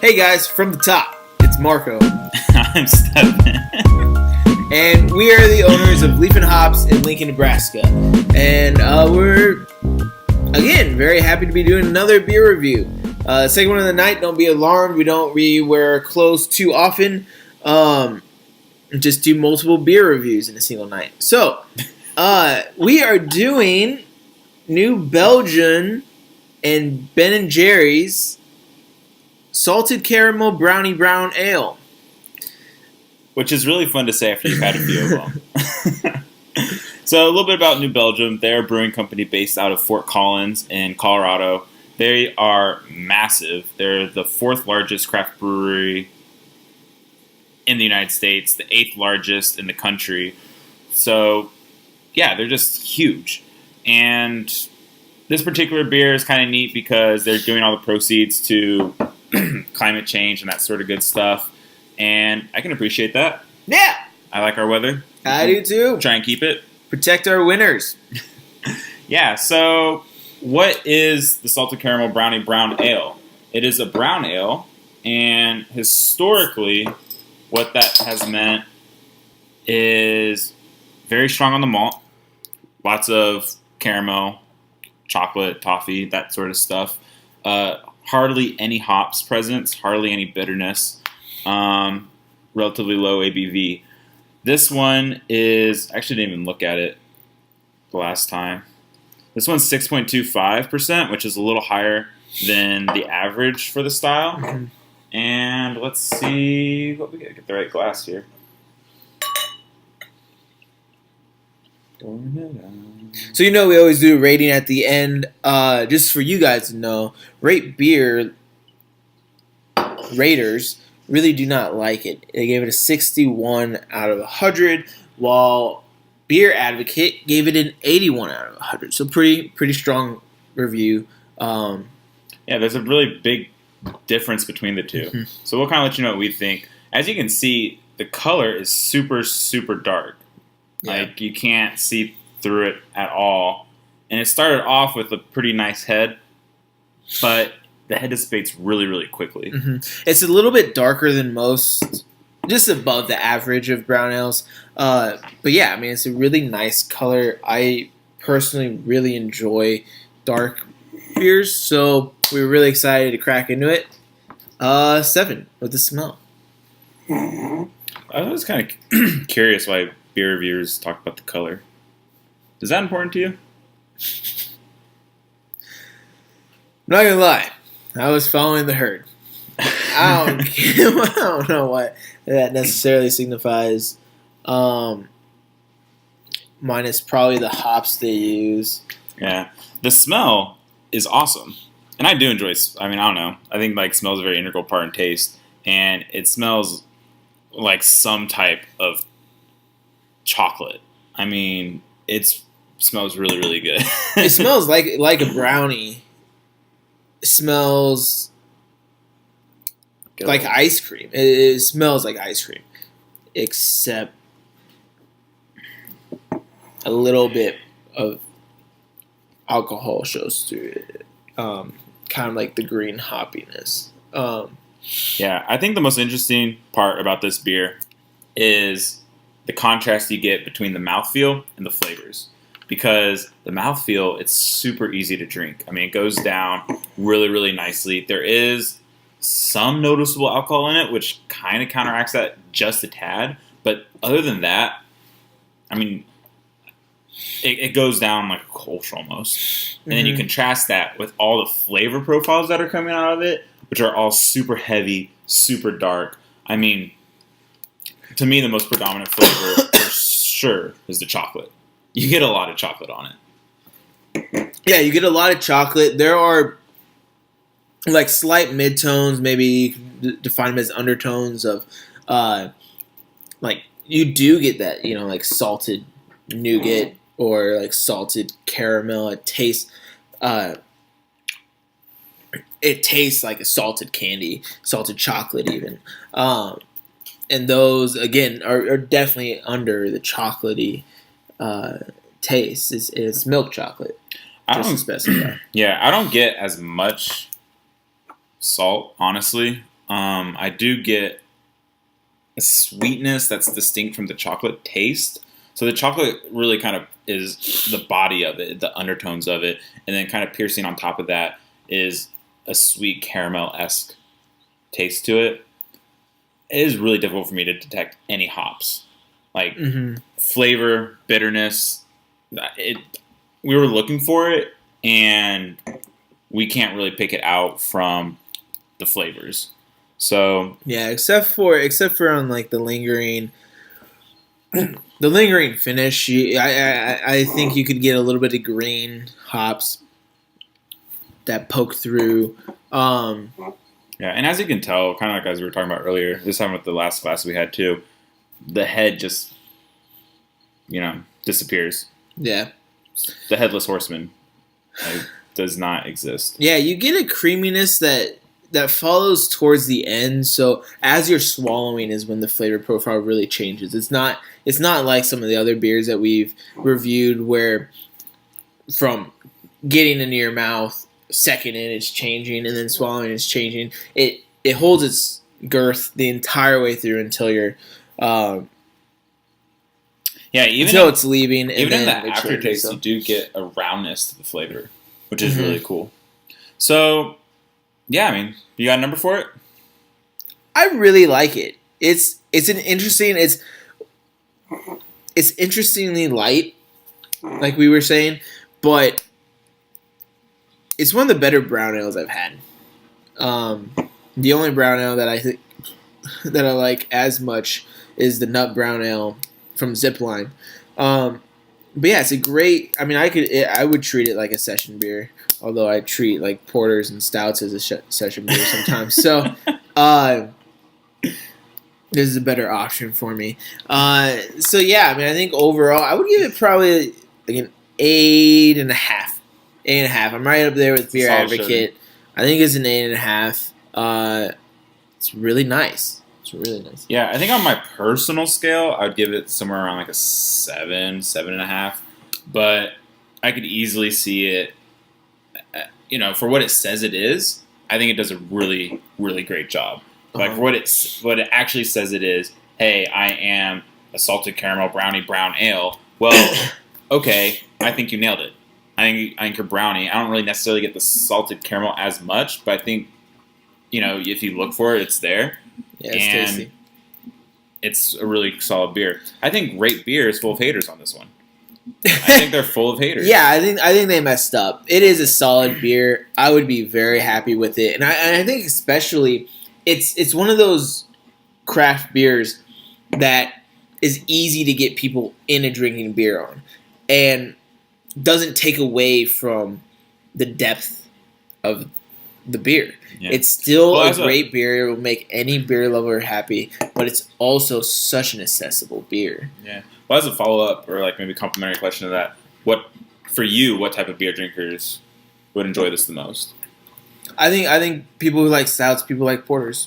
Hey guys, from the top, it's Marco. I'm Stefan. And we are the owners of Leaf and Hops in Lincoln, Nebraska. And we're, again, very happy to be doing another beer review. Second one of the night, don't be alarmed. We don't wear clothes too often. Just do multiple beer reviews in a single night. So, we are doing New Belgium and Ben & Jerry's Salted Caramel Brownie Brown Ale. Which is really fun to say after you've had a few of them. So a little bit about New Belgium. They're a brewing company based out of Fort Collins in Colorado. They are massive. They're the 4th largest craft brewery in the United States, the 8th largest in the country. So, yeah, they're just huge. And this particular beer is kind of neat because they're doing all the proceeds to climate change and that sort of good stuff. And I can appreciate that. Yeah! I like our weather. I do too. Try and keep it. Protect our winners. Yeah, so what is the Salted Caramel Brownie Brown Ale? It is a brown ale, and historically, what that has meant is very strong on the malt, lots of caramel, chocolate, toffee, that sort of stuff. Hardly any hops presence, hardly any bitterness, relatively low ABV. This one is, I actually didn't even look at it the last time. This one's 6.25%, which is a little higher than the average for the style. Mm-hmm. And let's see what we gotta get the right glass here. So we always do a rating at the end. Just for you guys to know, rate beer raters really do not like it. They gave it a 61 out of 100, while Beer Advocate gave it an 81 out of 100. So pretty strong review. Yeah, there's a really big difference between the two. Mm-hmm. So we'll kind of let you know what we think. As you can see, the color is super, super dark. Yeah. Like, you can't see through it at all. And it started off with a pretty nice head, but the head dissipates really, really quickly. Mm-hmm. It's a little bit darker than most, just above the average of brown ales. But yeah, I mean, it's a really nice color. I personally really enjoy dark beers, so we were really excited to crack into it. 7 with the smell. I was kind of curious why beer reviewers talk about the color. Is that important to you? I'm not gonna lie, I was following the herd. I don't know what that necessarily signifies. Minus probably the hops they use. Yeah, the smell is awesome, and I do enjoy. I mean, I don't know. I think like smell is a very integral part in taste, and it smells like some type of chocolate. I mean, it smells really, really good. It smells like a brownie. It smells like ice cream. It smells like ice cream, except a little bit of alcohol shows through it. Kind of like the green hoppiness. Yeah, I think the most interesting part about this beer is the contrast you get between the mouthfeel and the flavors. Because the mouthfeel, it's super easy to drink. I mean, it goes down really, really nicely. There is some noticeable alcohol in it, which kind of counteracts that just a tad. But other than that, I mean, it goes down like a Kolsch almost. And then you contrast that with all the flavor profiles that are coming out of it, which are all super heavy, super dark. I mean, to me, the most predominant flavor for sure is the chocolate. You get a lot of chocolate on it. Yeah, you get a lot of chocolate. There are like slight midtones, maybe you can define them as undertones of, like you do get that, like salted nougat or like salted caramel. It tastes like a salted candy, salted chocolate even. And those again are definitely under the chocolatey taste. It's milk chocolate. Just to specify. Yeah, I don't get as much salt, honestly. I do get a sweetness that's distinct from the chocolate taste. So the chocolate really kind of is the body of it, the undertones of it, and then kind of piercing on top of that is a sweet caramel-esque taste to it. It is really difficult for me to detect any hops. Like flavor, bitterness. We were looking for it, and we can't really pick it out from the flavors. So yeah, except for on like the lingering finish, I think you could get a little bit of green hops that poke through. Yeah, and as you can tell, kind of like as we were talking about earlier, this time with the last class we had too, the head just, disappears. Yeah. The headless horseman does not exist. Yeah, you get a creaminess that follows towards the end. So as you're swallowing is when the flavor profile really changes. It's not like some of the other beers that we've reviewed where from getting into your mouth, second in it's changing, and then swallowing is changing. It holds its girth the entire way through until you're until it's leaving. Even in the aftertaste, you do get a roundness to the flavor, which is really cool. So, yeah, I mean, you got a number for it? I really like it. It's interestingly light, like we were saying, but it's one of the better brown ales I've had. The only brown ale that I think that I like as much is the nut brown ale from Zipline. But yeah, it's a great. I mean, I would treat it like a session beer, although I treat like porters and stouts as a session beer sometimes. So, this is a better option for me. So yeah, I mean, I think overall, I would give it probably like an 8.5. 8.5. I'm right up there with Beer Advocate. I think it's an 8.5. It's really nice. It's really nice. Yeah, I think on my personal scale, I would give it somewhere around like a 7.5. But I could easily see it, for what it says it is. I think it does a really, really great job. Like for what it actually says it is. Hey, I am a salted caramel brownie brown ale. Well, okay, I think you nailed it. I think your brownie. I don't really necessarily get the salted caramel as much, but I think, if you look for it, it's there. Yeah, it's tasty. It's a really solid beer. I think Great Beer is full of haters on this one. I think they're full of haters. Yeah, I think they messed up. It is a solid beer. I would be very happy with it, and I think especially it's one of those craft beers that is easy to get people into drinking beer on, and doesn't take away from the depth of the beer. Yeah. It's still a great beer. It will make any beer lover happy, but it's also such an accessible beer. Yeah. Well, as a follow-up or like maybe complimentary question to that, what type of beer drinkers would enjoy this the most? I think people who like stouts, people who like porters,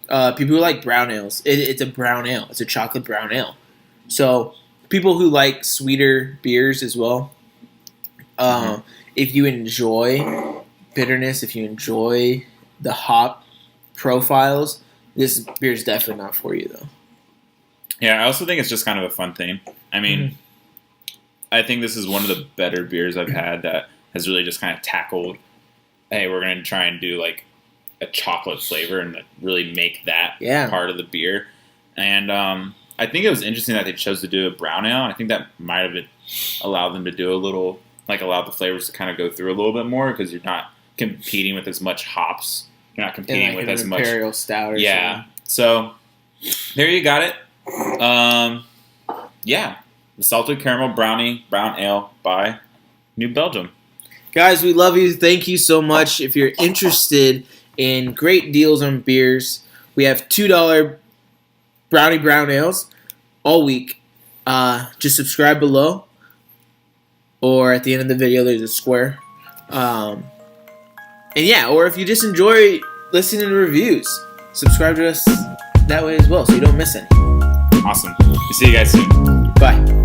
people who like brown ales. It's a brown ale. It's a chocolate brown ale. So people who like sweeter beers as well. If you enjoy bitterness, if you enjoy the hop profiles, this beer is definitely not for you, though. Yeah, I also think it's just kind of a fun thing. I mean, I think this is one of the better beers I've had that has really just kind of tackled, hey, we're going to try and do like a chocolate flavor and really make that part of the beer. And I think it was interesting that they chose to do a brown ale. I think that might have allowed them to do a little, like allow the flavors to kind of go through a little bit more because you're not competing with as much hops. You're not competing with as much imperial stout or something. So there you got it. The salted caramel brownie brown ale by New Belgium. Guys, we love you. Thank you so much. If you're interested in great deals on beers, we have $2 brownie brown ales all week. Just subscribe below, or at the end of the video there's a square. Or if you just enjoy listening to reviews, subscribe to us that way as well so you don't miss any. Awesome. We'll see you guys soon. Bye.